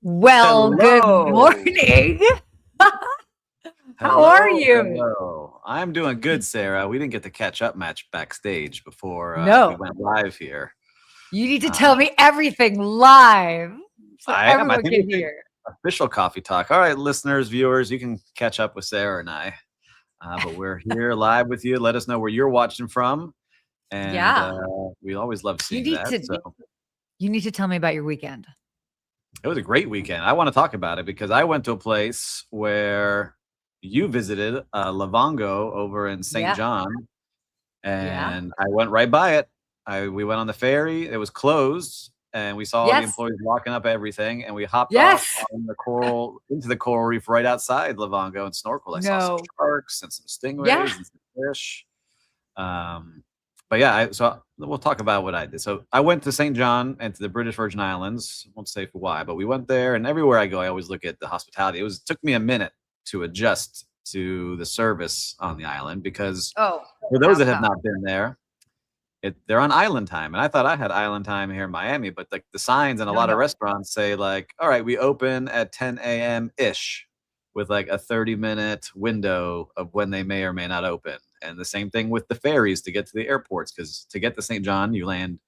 Well, good Hello. morning. How are Hello. you? Hello. I'm doing good, Sarah. We didn't get to catch up match backstage before we No, went live here. you need to Uh, tell me everything live so I am. I everyone think we can did hear. official coffee talk. All right, listeners, viewers, you can catch up with Sarah and I. But we're here live with you. Let us know where you're watching from. And Yeah, we always love you seeing need that. to So you need to tell me about your weekend. it was a great weekend. I want to talk about it because I went to a place where you visited, Lavongo over in St. Yeah, John. yeah, And I went right by it. We went on the ferry. It was closed, and we saw the yes, employees locking up everything. And we hopped off yes. on the coral into the coral reef right outside Lavongo and snorkeled. I saw some No, sharks and some yeah, stingrays and some fish. Um, but yeah, so we'll talk about what I did. So I went to St. John and to the British Virgin Islands. Won't say for why, but we went there, and everywhere I go, I always look at the hospitality. It took me a minute to adjust to the service on the island because oh, for those how that have come? not been there, they're on island time, and I thought I had island time here in Miami, but like the signs in a No, lot of no, restaurants say like, "All right, we open at 10 a.m. ish," with like a 30-minute window of when they may or may not open. And the same thing with the ferries to get to the airports, because to get to St. John, you land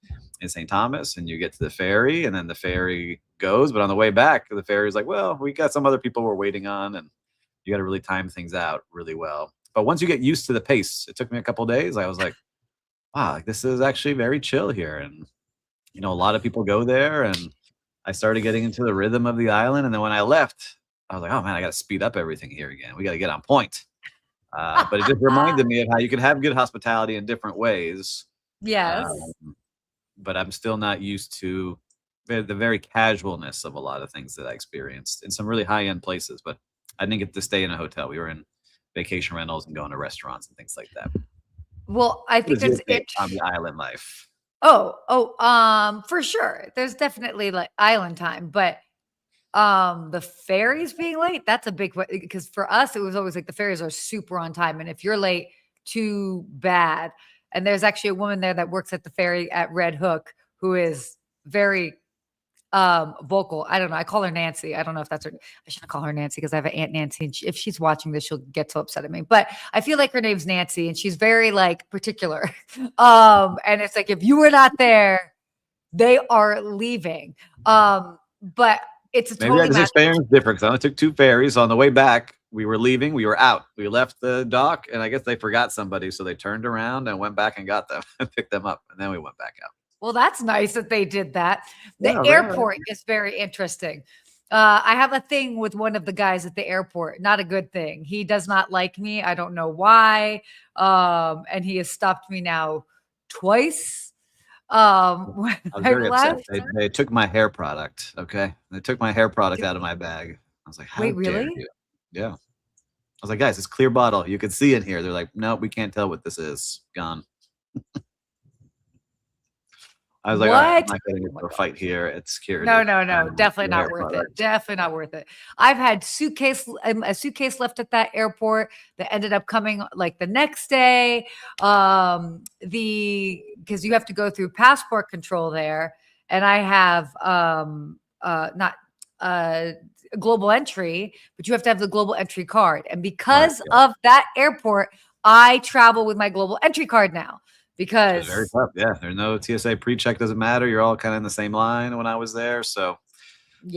in St. Thomas and you get to the ferry, and then the ferry goes. But on the way back, the ferry is like, "Well, we got some other people we're waiting on," and you got to really time things out really well. But once you get used to the pace, it took me a couple days. I was like, wow, like this is actually very chill here. And, a lot of people go there, and I started getting into the rhythm of the island. And then when I left, I was like, oh man, I got to speed up everything here again. We got to get on point. But it just reminded me of how you can have good hospitality in different ways. yes. Um, but I'm still not used to the very casualness of a lot of things that I experienced in some really high end places. But I didn't get to stay in a hotel. We were in vacation rentals and going to restaurants and things like that. Well, I What think is your it's take it. on the island life? For sure. There's definitely like island time, but the ferries being late, that's a big because for us it was always like the ferries are super on time, and if you're late, too bad. And there's actually a woman there that works at the ferry at Red Hook who is very vocal. I don't know. I call her Nancy. I don't know if that's her. I shouldn't call her Nancy because I have an Aunt Nancy, and if she's watching this, she'll get so upset at me. But I feel like her name's Nancy, and she's very like particular. And it's like if you were not there, they are leaving. But it's a Maybe totally this match. experience is different because I only took two ferries. On the way back, we were leaving. We were out. We left the dock, and I guess they forgot somebody, so they turned around and went back and got them and picked them up, and then we went back out. Well, that's nice that they did that. Yeah, The very. airport is very interesting. I have a thing with one of the guys at the airport. Not a good thing. He does not like me. I don't know why. And he has stopped me now twice. When I was I've very upset. left. They took my hair product. Okay, they took my hair product out of my bag. I was like, "How Wait, dare really? you?" Yeah, I was like, "Guys, it's clear bottle. You can see in here." They're like, "No, we can't tell what this is. Gone." I was like, "All right, I'm What? not getting Oh into my a God. fight here at No, security. no, I no. want Definitely the hair not worth it. product." Definitely not worth it. I've had a suitcase left at that airport that ended up coming like the next day. The because you have to go through passport control there, and I have not uh global entry, but you have to have the global entry card. And Right. because Yeah. of that airport, I travel with my global entry card now It was very because tough. Yeah, there's no TSA pre-check. Doesn't matter. You're all kind of in the same line when I was there. So,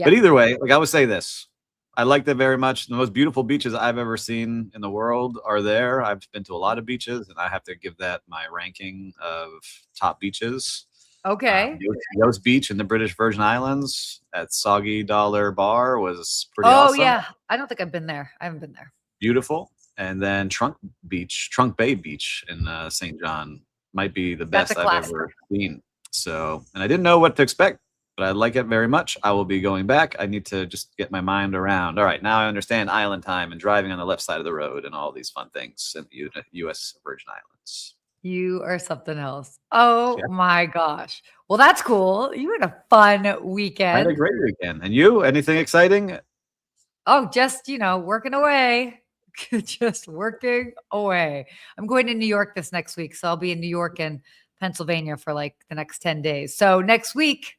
but yep. either way, like I would say this, I liked it very much. The most beautiful beaches I've ever seen in the world are there. I've been to a lot of beaches, and I have to give that my ranking of top beaches. Okay. Yost Beach in the British Virgin Islands at Soggy Dollar Bar was pretty Oh awesome, yeah. I don't think I've been there. I haven't been there. beautiful. And then Trunk Bay Beach in St. John might be the That's a best I've classic. ever seen. So, and I didn't know what to expect, but I like it very much. I will be going back. I need to just get my mind around. All right, now I understand island time and driving on the left side of the road and all these fun things in the U.S. Virgin Islands. You are something else. Oh Yeah, my gosh. Well, that's cool. You had a fun I had a weekend. great weekend. And you? Anything exciting? Oh, just, working away. Just working away. I'm going to New York this next week. So I'll be in New York and Pennsylvania for like the next 10 days. So next week,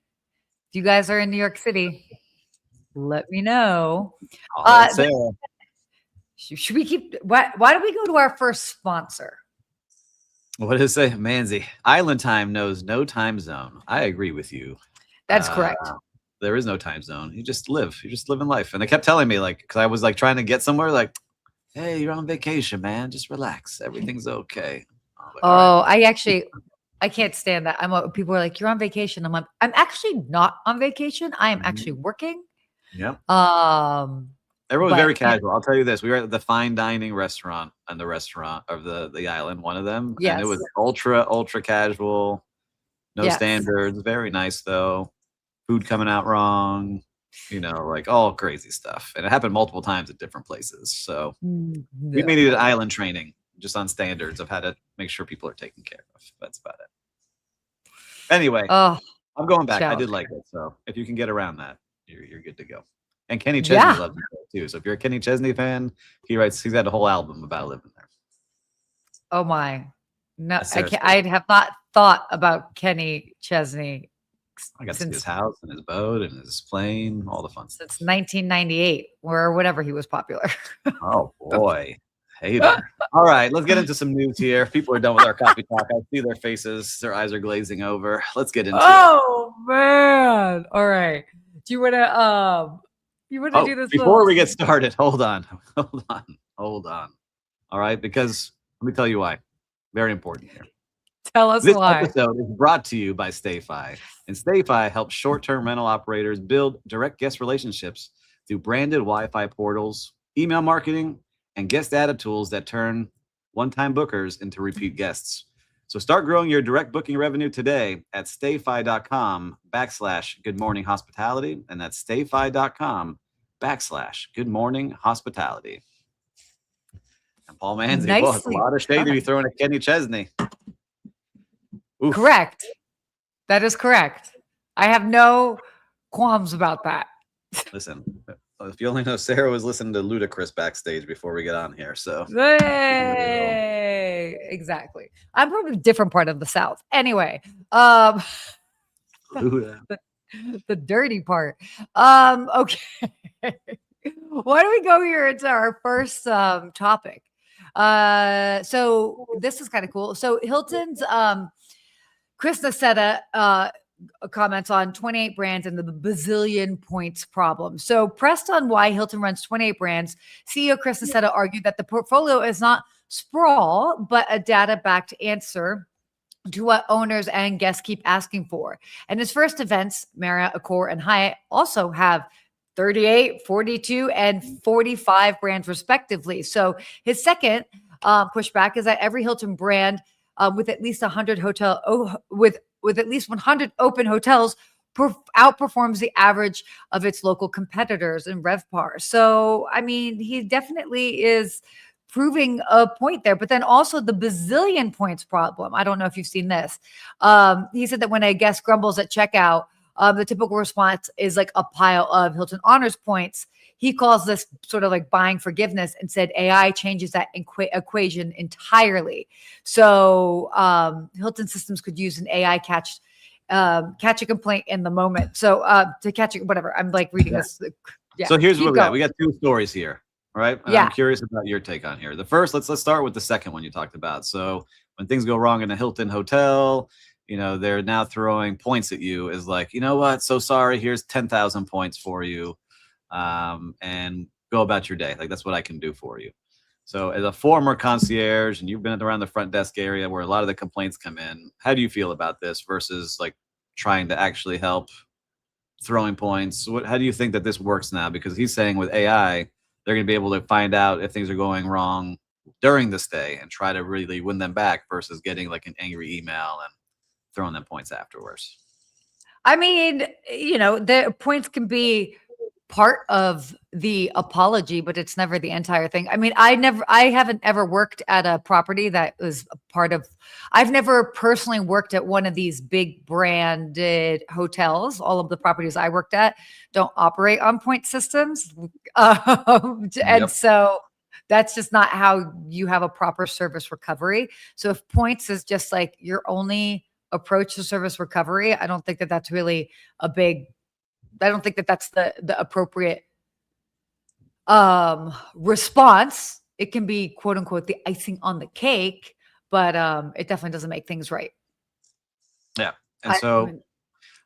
if you guys are in New York City, let me know. All right, Then Sarah. should we keep? Why don't we go to our first sponsor? What does it say? Manzi, island time knows no time zone. I agree with you. That's correct. There is no time zone. You just live. You're just living life. And they kept telling me, like, because I was like trying to get somewhere, like, hey, you're on vacation, man. Just relax. Everything's okay. Like, Oh, right. I can't stand that. People are like, you're on vacation. I'm like, I'm actually not on vacation. I am actually working. Yep. Um, Everyone was but very casual. I'll tell you this: we were at the fine dining restaurant on the restaurant of the island, one of them, and it yes, was ultra casual, no yes. standards. Very nice though. Food coming out wrong, like all crazy stuff, and it happened multiple times at different places. So we may need an island training just on standards of how to make sure people are taken care of. That's about it. Anyway, Oh, I'm going back. I challenge. did like it. So if you can get around that, you're good to go. And Kenny Chesney loves it too. So if you're a Kenny Chesney fan, he's got a whole album about living there. Oh my. No, I can't. I have not thought about Kenny Chesney. I got to see his house and his boat and his plane, all the fun stuff. Since 1998 or whatever he was popular. Oh boy. Hater. All right, let's get into some news here. People are done with our coffee talk. I see their faces. Their eyes are glazing over. Let's get into it. Oh man. All right. Do you want to do this before we get started? Hold on. All right, because let me tell you why. Very important here. Tell us why. This episode is brought to you by StayFi. And StayFi helps short-term rental operators build direct guest relationships through branded Wi-Fi portals, email marketing, and guest data tools that turn one-time bookers into repeat guests. So start growing your direct booking revenue today at stayfi.com/Good Morning Hospitality. And that's stayfi.com/Good Morning Hospitality. And Paul Manzi, a lot of shade to be throwing at Kenny Chesney. Oof. Correct. That is correct. I have no qualms about that. Listen, if you only know, Sarah was listening to Ludacris backstage before we get on here. So hey, exactly. I'm from a different part of the South. Anyway, the dirty part. Okay. Why don't we go here into our first topic? So this is kind of cool. So Hilton's Chris Nassetta comments on 28 brands and the Bazillion points problem. So pressed on why Hilton runs 28 brands, CEO Chris Nassetta argued that the portfolio is not sprawl, but a data-backed answer to what owners and guests keep asking for. And his first events, Marriott, Accor, and Hyatt, also have 38, 42, and 45 brands respectively. So his second pushback is that every Hilton brand with at least 100 with at least 100 open hotels outperforms the average of its local competitors in RevPAR. So, I mean, he definitely is proving a point there, but then also the Bazillion points problem. I don't know if you've seen this. He said that when a guest grumbles at checkout, the typical response is like a pile of Hilton Honors points. He calls this sort of like buying forgiveness and said AI changes that equation entirely. So Hilton systems could use an AI catch a complaint in the moment. So to catch it, whatever. I'm like reading this. Yeah. So here's what we got. We got two stories here. All right. And yeah. I'm curious about your take on here. The first, let's start with the second one you talked about. So when things go wrong in a Hilton hotel, they're now throwing points at you is like, you know what? So sorry. Here's 10,000 points for you. And go about your day. Like that's what I can do for you. So as a former concierge and you've been around the front desk area where a lot of the complaints come in, how do you feel about this versus like trying to actually help throwing points? How do you think that this works now? Because he's saying with AI, they're going to be able to find out if things are going wrong during the stay and try to really win them back versus getting like an angry email and throwing them points afterwards. I mean, the points can be part of the apology, but it's never the entire thing. I mean, I haven't ever worked at a property that was a part of, I've never personally worked at one of these big branded hotels. All of the properties I worked at don't operate on point systems. And so that's just not how you have a proper service recovery. So if points is just like your only approach to service recovery, I don't think that that's really a big don't think that that's the appropriate response. It can be quote unquote the icing on the cake, but it definitely doesn't make things right. Yeah. And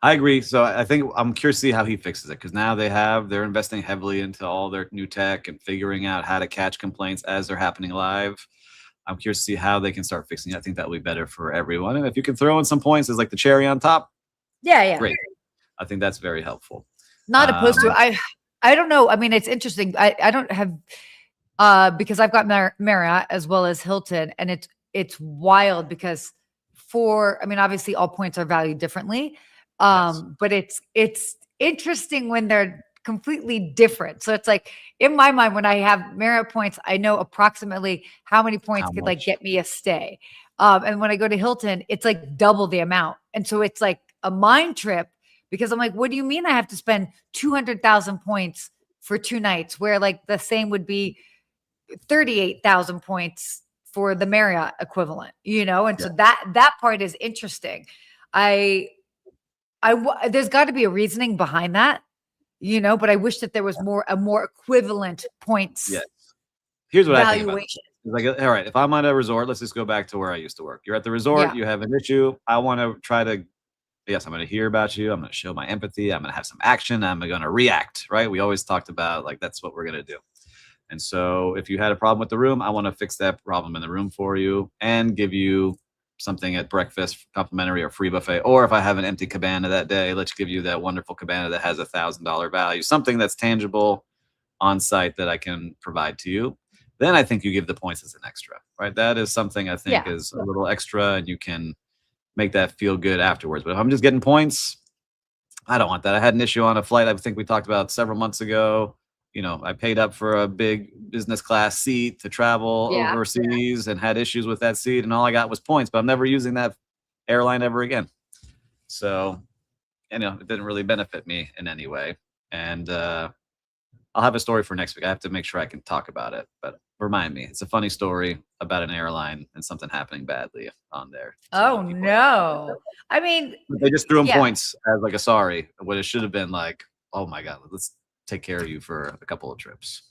I agree. So I think I'm curious to see how he fixes it, because now they're investing heavily into all their new tech and figuring out how to catch complaints as they're happening live. I'm curious to see how they can start fixing it. I think that will be better for everyone. And if you can throw in some points as like the cherry on top, yeah, great. I think that's very helpful. Not opposed to it. I don't know. I mean, it's interesting. I don't have because I've got Marriott as well as Hilton, and it's wild because obviously all points are valued differently. But it's interesting when they're completely different. So it's like in my mind, when I have Marriott points, I know approximately how many points could like get me a stay. And when I go to Hilton, it's like double the amount. And so it's like a mind trip, because I'm like, what do you mean I have to spend 200,000 points for 2 nights, where like the same would be 38,000 points for the Marriott equivalent, And so that part is interesting. There's got to be a reasoning behind that, but I wish that there was a more equivalent points. Yes. Here's what I think about it. Like, all right, if I'm at a resort, let's just go back to where I used to work. You're at the resort, you have an issue. I want to try to, I'm going to hear about you. I'm going to show my empathy. I'm going to have some action. I'm going to react, right? We always talked about like, that's what we're going to do. And so if you had a problem with the room, I want to fix that problem in the room for you and give you something at breakfast, complimentary or free buffet. Or if I have an empty cabana that day, let's give you that wonderful cabana that has $1,000 value, something that's tangible on site that I can provide to you. Then I think you give the points as an extra, right? That is something I think is a little extra, and you can make that feel good afterwards. But if I'm just getting points, I don't want that. I had an issue on a flight I think we talked about several months ago. I paid up for a big business class seat to travel overseas and had issues with that seat, and all I got was points, but I'm never using that airline ever again. So, it didn't really benefit me in any way. And I'll have a story for next week. I have to make sure I can talk about it, but remind me. It's a funny story about an airline and something happening badly on there. Oh, no. I mean, they just threw them points as like a sorry, what it should have been like, oh my God, let's take care of you for a couple of trips.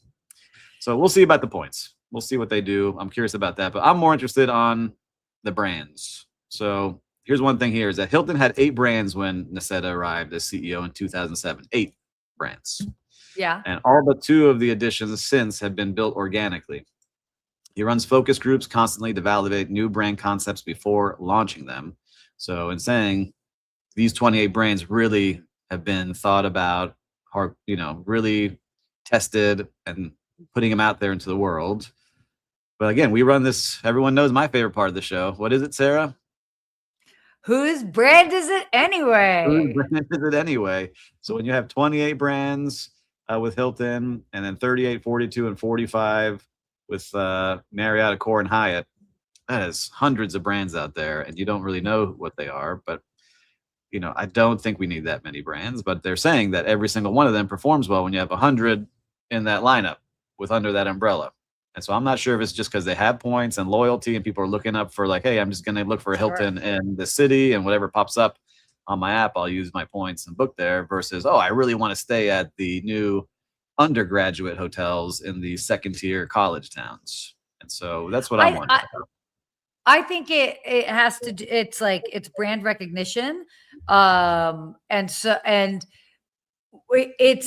So we'll see about the points. We'll see what they do. I'm curious about that, but I'm more interested on the brands. So here's one thing here is that Hilton had 8 brands when Nassetta arrived as CEO in 2007. 8 brands. Yeah. And all but 2 of the additions since have been built organically. He runs focus groups constantly to validate new brand concepts before launching them. So in saying these 28 brands really have been thought about, or, really tested and putting them out there into the world. But again, we run this, everyone knows my favorite part of the show. What is it, Sarah? Whose brand is it anyway? Whose brand is it anyway? So when you have 28 brands with Hilton, and then 38, 42, and 45 with Marriott, Accor, and Hyatt, that is hundreds of brands out there, and you don't really know what they are. But I don't think we need that many brands, but they're saying that every single one of them performs well when you have 100 in that lineup with under that umbrella. And so I'm not sure if it's just because they have points and loyalty and people are looking up for like, hey, I'm just going to look for a Hilton in the city, and whatever pops up on my app, I'll use my points and book there, versus, oh, I really want to stay at the new undergraduate hotels in the second tier college towns. And so that's what I'm wondering about. I think it has to do, it's like, it's brand recognition. And it's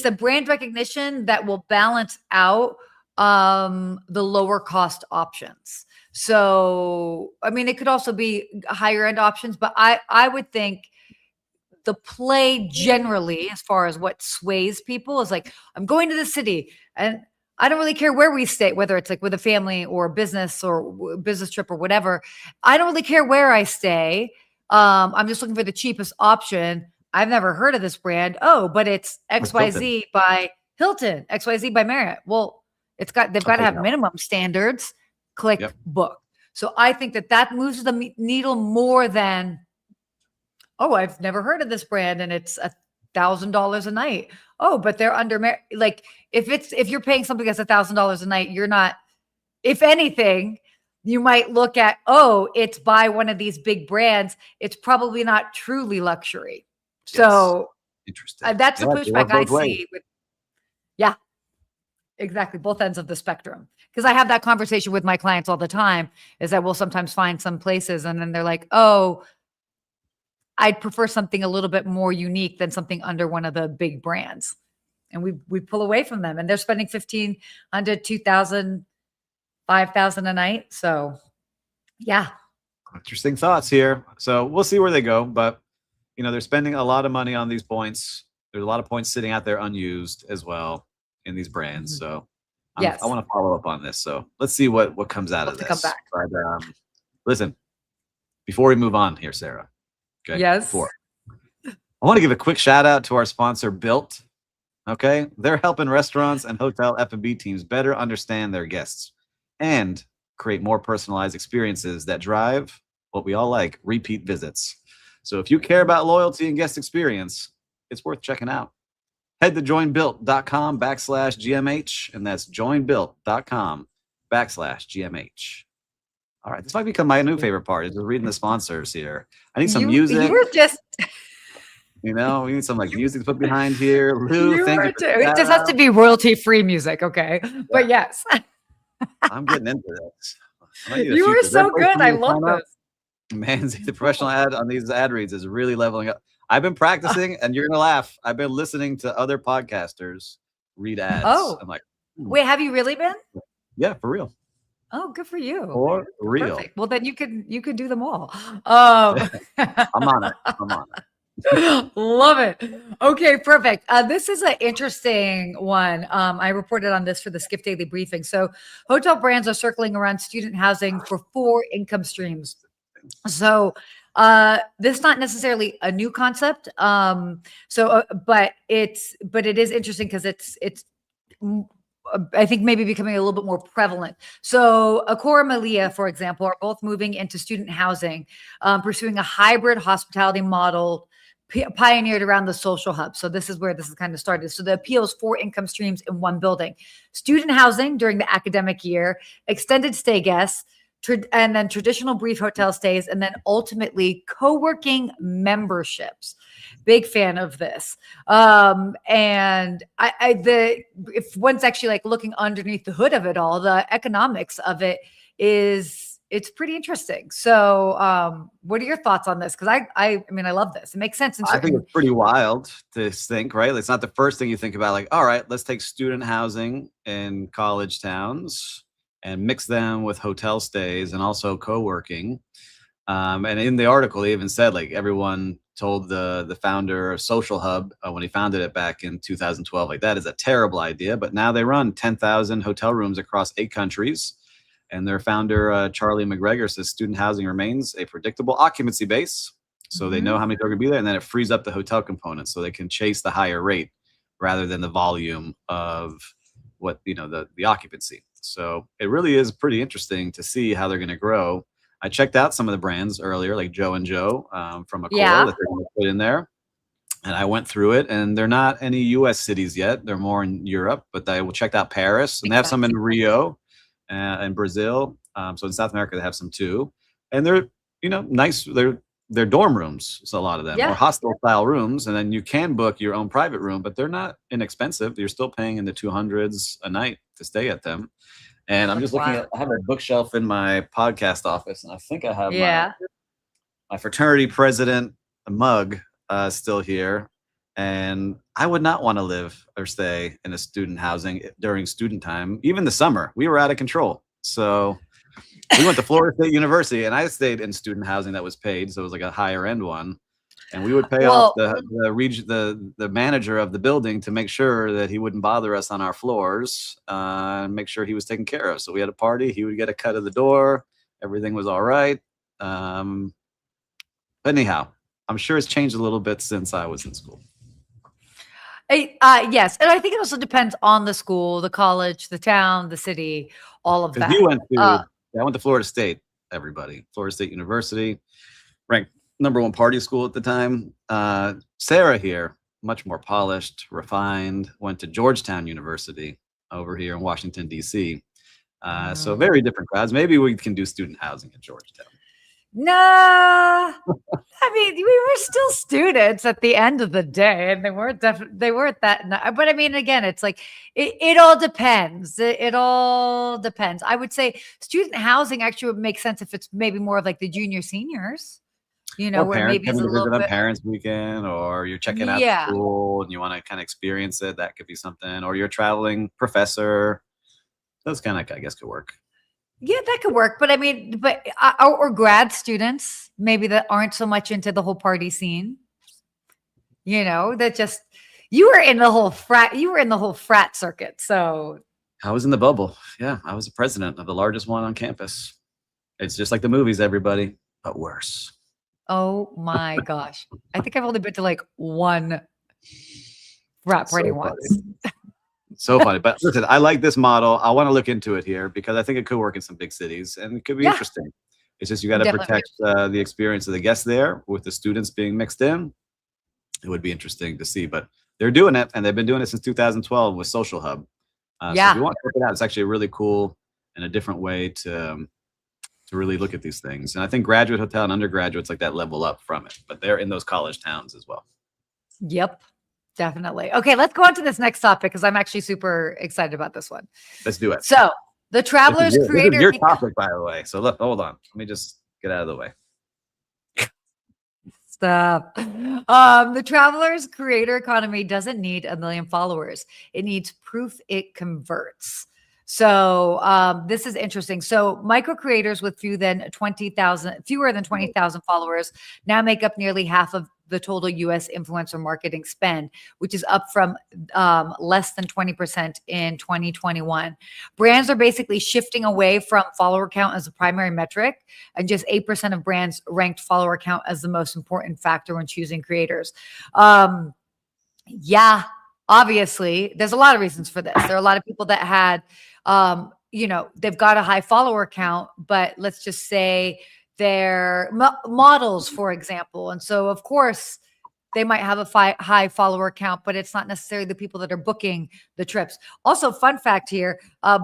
the brand recognition that will balance out the lower cost options. So, I mean, it could also be higher end options, but I would think the play generally, as far as what sways people, is like, I'm going to the city and I don't really care where we stay, whether it's like with a family or a business or business trip or whatever. I don't really care where I stay. I'm just looking for the cheapest option. I've never heard of this brand. Oh, but it's XYZ by Hilton, XYZ by Marriott. Well, they've got to have minimum standards. Click book. So I think that moves the needle more than, oh, I've never heard of this brand and it's $1,000 a night. Oh, but they're under, like, if you're paying something that's $1,000 a night, you're not, if anything, you might look at, oh, it's by one of these big brands. It's probably not truly luxury. So Interesting. That's the Yeah, they work pushback I both ways. see with, yeah, exactly, both ends of the spectrum. Because I have that conversation with my clients all the time, is that we'll sometimes find some places and then they're like, oh, I'd prefer something a little bit more unique than something under one of the big brands. And we pull away from them, and they're spending 1,500, 2,000, 5,000 a night. So yeah. Interesting thoughts here. So we'll see where they go, but they're spending a lot of money on these points. There's a lot of points sitting out there unused as well in these brands. Mhm. So I Yes. want to follow up on this. So let's see what comes out Love of to come this. back. But listen, before we move on here, Sarah. Okay. Yes. I want to give a quick shout out to our sponsor, Bilt. Okay, they're helping restaurants and hotel F&B teams better understand their guests and create more personalized experiences that drive what we all like, repeat visits. So if you care about loyalty and guest experience, it's worth checking out. Head to joinbilt.com/GMH, and that's joinbilt.com/GMH. All right, this might become my new favorite part, is just reading the sponsors here. I need some music. You were just, we need some music to put behind here. Lou, thank you. It just has to be royalty-free music, okay? Yeah. But yes. I'm getting into this. You were so good. I love this. Man, the professional ad on these ad reads is really leveling up. I've been practicing, and you're gonna laugh. I've been listening to other podcasters read ads. Oh, I'm like, wait, have you really been? Yeah, for real. Oh, good for you. For real. Perfect. Well, then you can do them all. I'm on it. Love it. Okay, perfect. This is an interesting one. I reported on this for the Skift Daily Briefing. So hotel brands are circling around student housing for 4 income streams. So this is not necessarily a new concept. But it is interesting because it's I think maybe becoming a little bit more prevalent. So Accor and Malia, for example, are both moving into student housing, pursuing a hybrid hospitality model pioneered around the social hub. So this is where this is kind of started. So the appeal is 4 income streams in one building: student housing during the academic year, extended stay guests, and then traditional brief hotel stays, and then ultimately co-working memberships. Big fan of this. And if one's actually looking underneath the hood of it all, the economics of it it's pretty interesting. So what are your thoughts on this? Because I mean, I love this. It makes sense. I think it's pretty wild to think, right? It's not the first thing you think about, all right, let's take student housing in college towns and mix them with hotel stays and also co-working. And in the article, they even said everyone told the founder of Social Hub when he founded it back in 2012, that is a terrible idea. But now they run 10,000 hotel rooms across 8 countries. And their founder, Charlie McGregor, says student housing remains a predictable occupancy base. So they know how many people are going to be there. And then it frees up the hotel component so they can chase the higher rate rather than the volume of what, the occupancy. So it really is pretty interesting to see how they're going to grow. I checked out some of the brands earlier, like Joe and Joe from Accor that they're going to put in there. And I went through it, and they're not any U.S. cities yet. They're more in Europe, but I checked out Paris, and they have some in Rio and Brazil. So in South America, they have some too. And they're, nice. They're dorm rooms, so a lot of them, or hostel style rooms. And then you can book your own private room, but they're not inexpensive. You're still paying in the 200s a night to stay at them. And I'm just looking at, I have a bookshelf in my podcast office, and I think I have my fraternity president mug still here. And I would not want to live or stay in a student housing during student time. Even the summer, we were out of control. So we went to Florida State University, and I stayed in student housing that was paid. So it was a higher end one. And we would pay off the manager of the building to make sure that he wouldn't bother us on our floors and make sure he was taken care of. So we had a party. He would get a cut of the door. Everything was all right. But anyhow, I'm sure it's changed a little bit since I was in school. Yes. And I think it also depends on the school, the college, the town, the city, all of that. I went to Florida State, everybody. Florida State University, ranked #1 party school at the time. Sarah here, much more polished, refined, went to Georgetown University over here in Washington, D.C. So very different crowds. Maybe we can do student housing at Georgetown. Nah. I mean, we were still students at the end of the day, and they weren't that. But I mean, again, it's like it all depends. It all depends. I would say student housing actually would make sense if it's maybe more of like the junior seniors, Or where parents maybe it's coming a to little visit on bit. parents' weekend, or you're checking out Yeah, school and you want to kind of experience it. That could be something. Or you're a traveling professor. Those kind of, I guess, could work. yeah, that could work. But I mean, or grad students maybe that aren't so much into the whole party scene. That just you were in the whole frat. You were in the whole frat circuit, so. I was in the bubble. Yeah, I was the president of the largest one on campus. It's just like the movies, everybody, but worse. Oh my gosh. I think I've only been to like one frat party So once. funny. So funny. But listen, I like this model. I want to look into it here because I think it could work in some big cities and it could be Yeah, interesting. It's just you got to definitely. protect the experience of the guests there with the students being mixed in. It would be interesting to see, but they're doing it, and they've been doing it since 2012 with Social Hub. So if Yeah. you want to check it out, it's actually really cool and a different way to really look at these things. And I think graduate hotel and undergraduates like that level up from it, but they're in those college towns as well. Yep. Definitely. Okay, let's go on to this next topic because I'm actually super excited about this one. Let's do it. So, the Travelers This Creator is your topic, by the way. So look, hold on. Let me just get out of the way. Stop. The Travelers Creator Economy doesn't need 1 million followers. It needs proof it converts. So this is interesting. So micro creators with fewer than 20,000 followers now make up nearly half of the total US influencer marketing spend, which is up from less than 20% in 2021. Brands are basically shifting away from follower count as a primary metric, and just 8% of brands ranked follower count as the most important factor when choosing creators. Yeah, obviously, there's a lot of reasons for this. There are a lot of people that had, they've got a high follower count, but let's just say they're models, for example. And so, of course, they might have a high follower count, but it's not necessarily the people that are booking the trips. Also, fun fact here,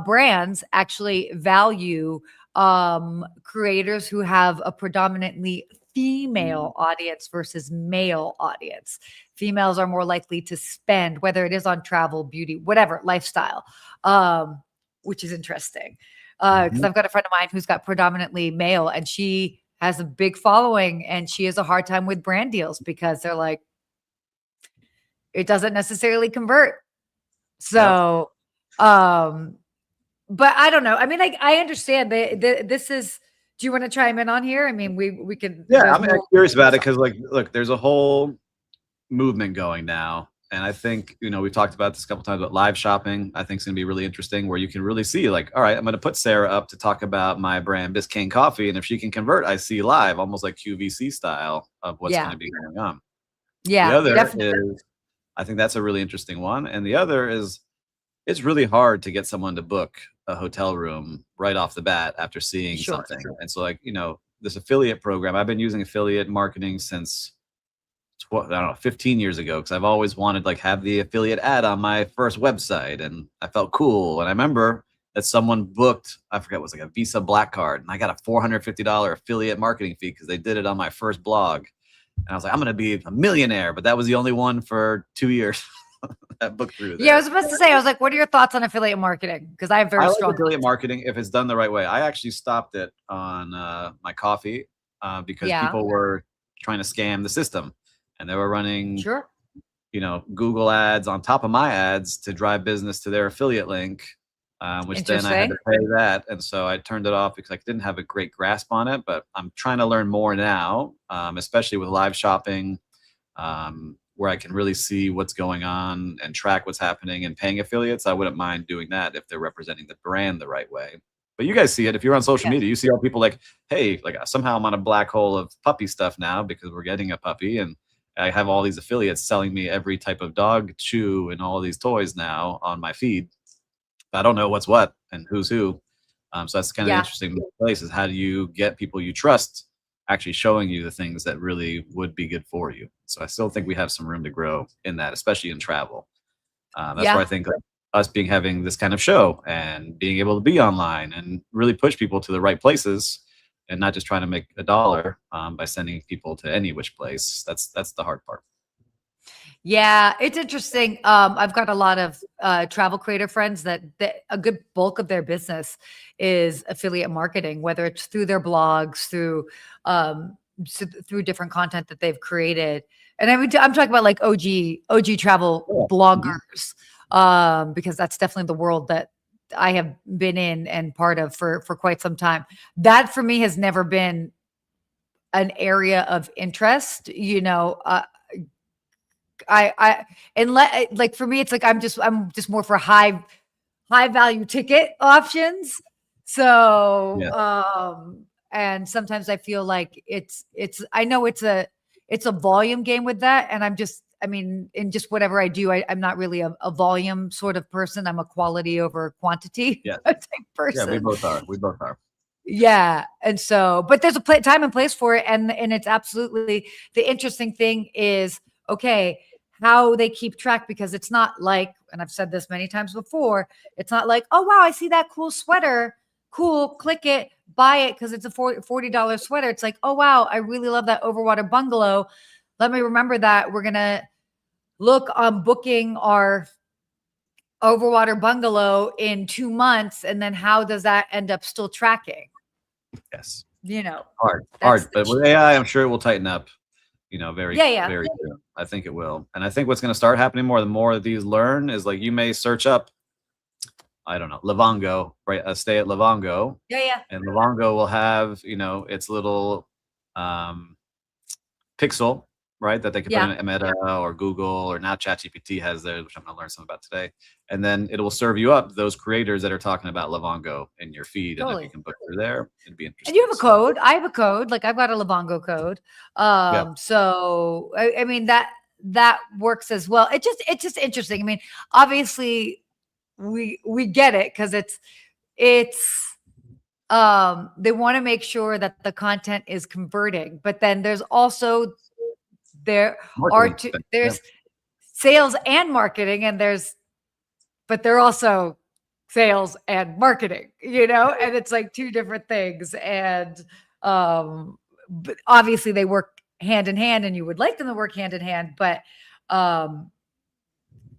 brands actually value creators who have a predominantly female audience versus male audience. Females are more likely to spend, whether it is on travel, beauty, whatever, lifestyle, which is interesting. Because I've got a friend of mine who's got predominantly male, and she has a big following, and she has a hard time with brand deals because they're like, it doesn't necessarily convert. So, but I don't know. I mean, I understand this is. Do you want to chime in on here? I mean, we can. Yeah, I'm curious about it because, like, look, there's a whole movement going now, and I think we've talked about this a couple times. But live shopping, I think, is going to be really interesting, where you can really see, like, all right, I'm going to put Sarah up to talk about my brand Biscayne Coffee, and if she can convert, I see live, almost like QVC style of what's going to be going on. Yeah, the other definitely. is, I think that's a really interesting one, and the other is, it's really hard to get someone to book a hotel room right off the bat after seeing something. And so, like, this affiliate program, I've been using affiliate marketing since 15 years ago, because I've always wanted like have the affiliate ad on my first website, and I felt cool. And I remember that someone booked, I forget, it was like a Visa Black Card, and I got a $450 affiliate marketing fee because they did it on my first blog. And I was like, I'm going to be a millionaire, but that was the only one for 2 years. That book through there. Yeah, I was supposed to say, I was like, what are your thoughts on affiliate marketing? Because I have very strong like affiliate marketing if it's done the right way. I actually stopped it on my coffee because people were trying to scam the system, and they were running Google ads on top of my ads to drive business to their affiliate link, which then I had to pay that. And so I turned it off because I didn't have a great grasp on it, but I'm trying to learn more now, especially with live shopping, where I can really see what's going on and track what's happening. And paying affiliates, I wouldn't mind doing that if they're representing the brand the right way. But you guys see it. If you're on social media, you see all people like, hey, like somehow I'm on a black hole of puppy stuff now because we're getting a puppy. And I have all these affiliates selling me every type of dog chew and all these toys now on my feed. I don't know what's what and who's who. So that's kind of interesting place, is how do you get people you trust actually showing you the things that really would be good for you. So I still think we have some room to grow in that, especially in travel. That's where I think us having this kind of show and being able to be online and really push people to the right places and not just trying to make a dollar by sending people to any which place. That's the hard part. Yeah, it's interesting. I've got a lot of travel creator friends that a good bulk of their business is affiliate marketing, whether it's through their blogs, through different content that they've created. And I'm talking about like OG travel bloggers, because that's definitely the world that I have been in and part of for quite some time. That for me has never been an area of interest, like for me, it's like I'm just more for high value ticket options. So, and sometimes I feel like I know it's a volume game with that. And in just whatever I do, I'm not really a volume sort of person. I'm a quality over quantity type person. Yeah, we both are. Yeah. And so, but there's a time and place for it. And it's absolutely, the interesting thing is, okay, how they keep track, because it's not like, and I've said this many times before, it's not like, oh, wow, I see that cool sweater. Cool. Click it, buy it, because it's a $40 sweater. It's like, oh, wow, I really love that overwater bungalow. Let me remember that. We're going to look on booking our overwater bungalow in 2 months. And then how does that end up still tracking? Yes. Hard. But with AI, I'm sure it will tighten up, very soon. I think it will. And I think what's going to start happening the more of these learn is like, you may search up, I don't know, Livongo, right? A stay at Livongo. Yeah. And Livongo will have, its little pixel, right? That they can put in Meta or Google, or now ChatGPT has theirs, which I'm going to learn something about today. And then it will serve you up those creators that are talking about Livongo in your feed. Totally. And if you can book through there, it'd be interesting. And you have a code. I have a code. Like I've got a Livongo code. So I mean, that works as well. It's just interesting. I mean, obviously we get it, because it's they want to make sure that the content is converting, but then there's also there's sales and marketing, and but they're also sales and marketing, and it's like two different things. And but obviously they work hand in hand, and you would like them to work hand in hand, but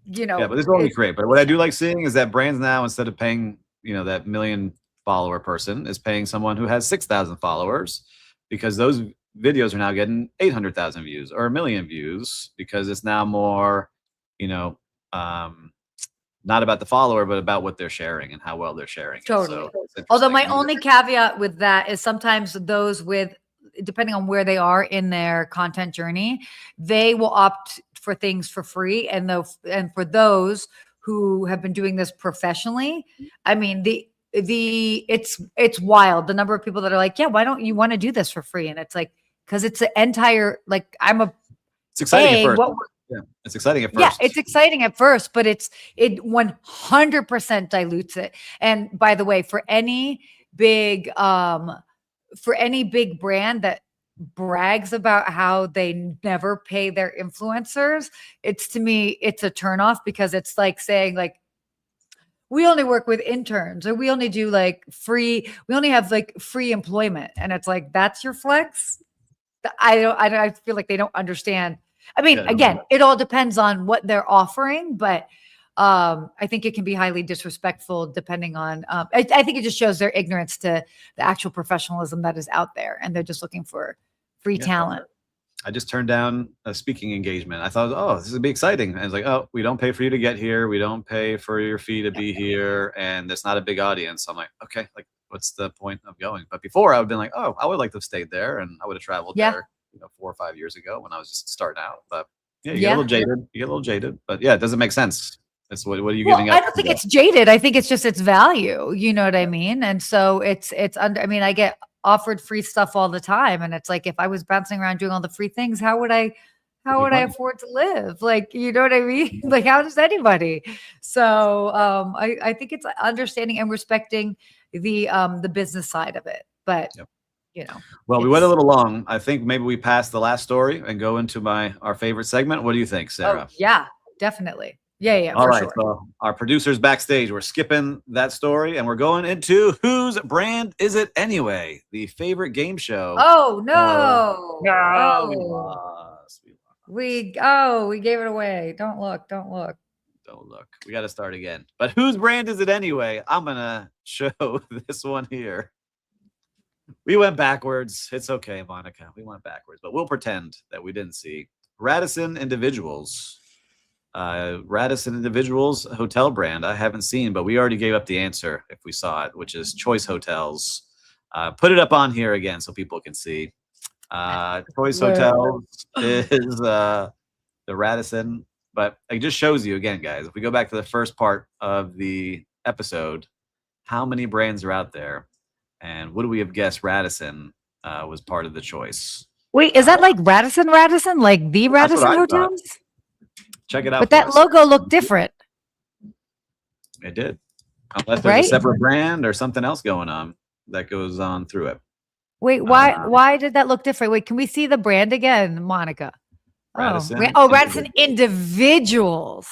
but this is only great. But what I do like seeing is that brands now, instead of paying, that 1 million follower person, is paying someone who has 6,000 followers, because those videos are now getting 800,000 views or 1 million views, because it's now more, not about the follower, but about what they're sharing and how well they're sharing. Totally. So although my only caveat with that is sometimes those depending on where they are in their content journey, they will opt for things for free. And for those who have been doing this professionally, I mean, it's wild. The number of people that are like, yeah, why don't you want to do this for free? And it's like, because it's an entire, like, it's exciting at first. It's exciting at first. Yeah, it's exciting at first, but it 100% dilutes it. And by the way, for any big brand that brags about how they never pay their influencers, to me, it's a turnoff, because it's like saying, like, we only work with interns, or we only do we only have free employment. And it's like, that's your flex. I feel like they don't understand. I mean, again, it all depends on what they're offering, but I think it can be highly disrespectful depending on, I think it just shows their ignorance to the actual professionalism that is out there. And they're just looking for free talent. I just turned down a speaking engagement. I thought, oh, this would be exciting. And I was like, oh, we don't pay for you to get here. We don't pay for your fee to be here. And there's not a big audience. So I'm like, okay, like, what's the point of going? But before, I would have been like, oh, I would like to have stayed there, and I would have traveled there, 4 or 5 years ago when I was just starting out. But you get a little jaded. You get a little jaded. But yeah, it doesn't make sense. It's what are you giving up? I don't think it's jaded. I think it's just its value. You know what I mean? And so it's under. I mean, I get offered free stuff all the time, and it's like, if I was bouncing around doing all the free things, how would I afford to live? Like, you know what I mean? Like, how does anybody? So I think it's understanding and respecting the business side of it. But well, we went a little long. I think maybe we pass the last story and go into our favorite segment. What do you think, Sarah? Oh, yeah, definitely. Yeah, All for right, sure. so our producers backstage, we're skipping that story and we're going into Whose Brand Is It Anyway? The favorite game show. Oh No, no! we Oh, lost. we gave it away. Don't look. Don't look. We got to start again. But whose brand is it anyway? I'm going to show this one here. We went backwards. It's okay, Monica. We went backwards, but we'll pretend that we didn't see. Radisson Individuals. Radisson Individuals hotel brand. I haven't seen, but we already gave up the answer if we saw it, which is Choice Hotels. Put it up on here again so people can see. Choice Hotels is the Radisson, but it just shows you again, guys. If we go back to the first part of the episode, how many brands are out there? And would we have guessed Radisson was part of the choice? Wait, is that like Radisson? Like the Radisson Hotels? Check it out. But that logo looked different. It did. Unless there's a separate brand or something else going on that goes on through it. Wait, why did that look different? Wait, can we see the brand again, Monica? Radisson. Radisson Individuals.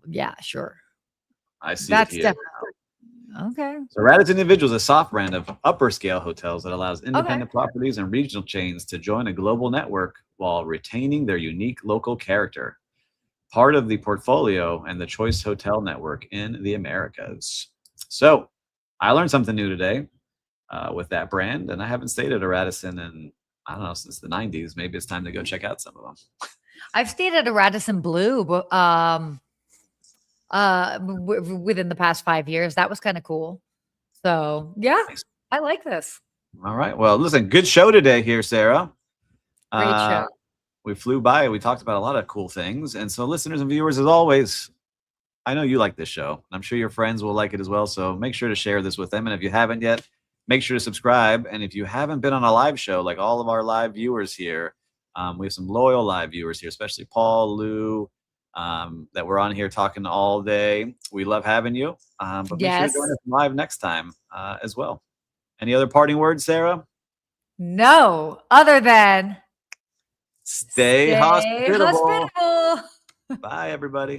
Yeah, sure. I see That's it here. Okay. So Radisson Individuals is a soft brand of upper scale hotels that allows independent properties and regional chains to join a global network while retaining their unique local character. Part of the portfolio and the Choice Hotel Network in the Americas. So I learned something new today with that brand, and I haven't stayed at a Radisson in, I don't know, since the 90s. Maybe it's time to go check out some of them. I've stayed at a Radisson Blue within the past 5 years. That was kind of cool. So yeah, nice. I like this. All right. Well, listen, good show today here, Sarah. Great show. We flew by. We talked about a lot of cool things. And so listeners and viewers, as always, I know you like this show. I'm sure your friends will like it as well. So make sure to share this with them. And if you haven't yet, make sure to subscribe. And if you haven't been on a live show, like all of our live viewers here, we have some loyal live viewers here, especially Paul, Lou, that we're on here talking all day. We love having you. But make sure to join us live next time as well. Any other parting words, Sarah? No, other than stay hospitable. Hospitable. Bye, everybody.